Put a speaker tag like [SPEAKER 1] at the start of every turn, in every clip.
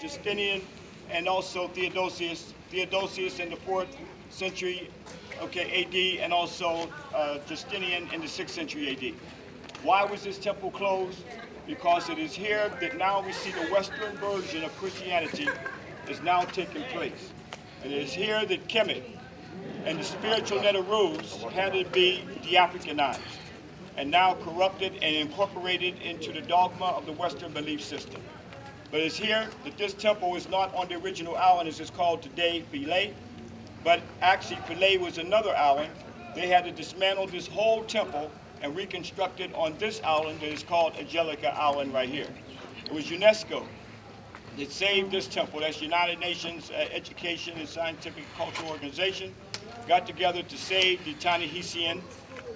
[SPEAKER 1] Justinian, and also Theodosius. Theodosius in the 4th century, AD, and also Justinian in the 6th century AD. Why was this temple closed? Because it is here that now we see the Western version of Christianity is now taking place. And it is here that kemet and the spiritual Netaru's had to be de-Africanized and now corrupted and incorporated into the dogma of the Western belief system. But it's here that this temple is not on the original island as it's called today, Philae, but actually Philae was another island. They had to dismantle this whole temple and reconstruct it on this island that is called Angelica Island right here. It was UNESCO that saved this temple. That's United Nations Education and Scientific Cultural Organization, got together to save the Tanahisian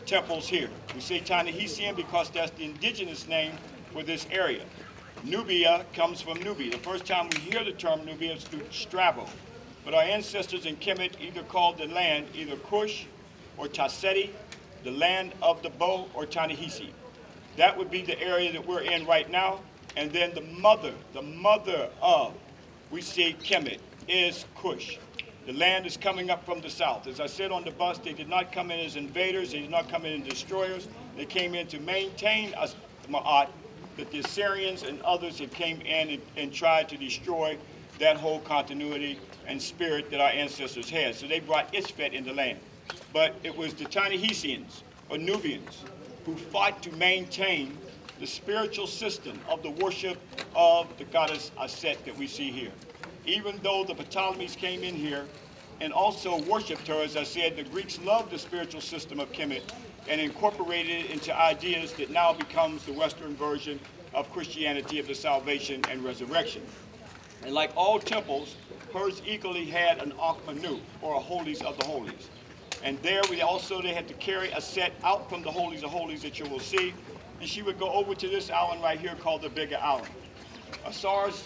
[SPEAKER 1] temples here. We say Tanahisian because that's the indigenous name for this area. Nubia comes from Nubia. The first time we hear the term Nubia is through Strabo. But our ancestors in Kemet either called the land either Kush or Taseti, the land of the bow, or Tanahisi. That would be the area that we're in right now. And then the mother of, we say Kemet, is Kush. The land is coming up from the south. As I said on the bus, they did not come in as invaders. They did not come in as destroyers. They came in to maintain Ma'at, that the Assyrians and others had came in and tried to destroy that whole continuity and spirit that our ancestors had. So they brought Ishfet in the land. But it was the Tanahisians, or Nubians, who fought to maintain the spiritual system of the worship of the goddess Aset that we see here. Even though the Ptolemies came in here and also worshipped her, as I said, the Greeks loved the spiritual system of Kemet and incorporated it into ideas that now becomes the Western version of Christianity, of the salvation and resurrection. And like all temples, hers equally had an Akhmanu, or a holies of the holies. And there they had to carry a set out from the holies of holies that you will see. And she would go over to this island right here called the Bigger Island. Asar's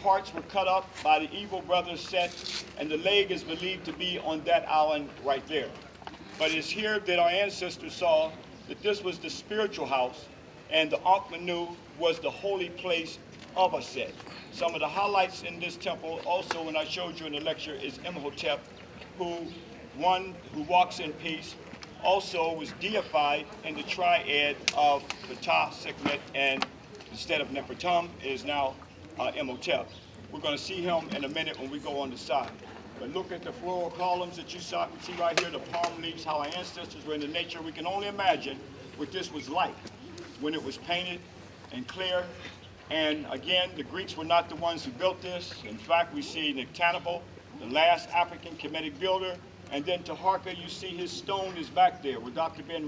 [SPEAKER 1] parts were cut up by the evil brother Set, and the leg is believed to be on that island right there. But it's here that our ancestors saw that this was the spiritual house, and the Ankh-Manu was the holy place of Aset. Some of the highlights in this temple, also when I showed you in the lecture, is Imhotep, one who walks in peace, also was deified in the triad of Ptah, Sekhmet, and instead of Nefertum is now Imhotep. We're going to see him in a minute when we go on the side. But look at the floral columns that you see right here, the palm leaves, how our ancestors were into nature. We can only imagine what this was like when it was painted and clear. And again, the Greeks were not the ones who built this. In fact, we see Nectanebo, the last African Kemetic builder. And then Taharka, you see his stone is back there, where Dr. Ben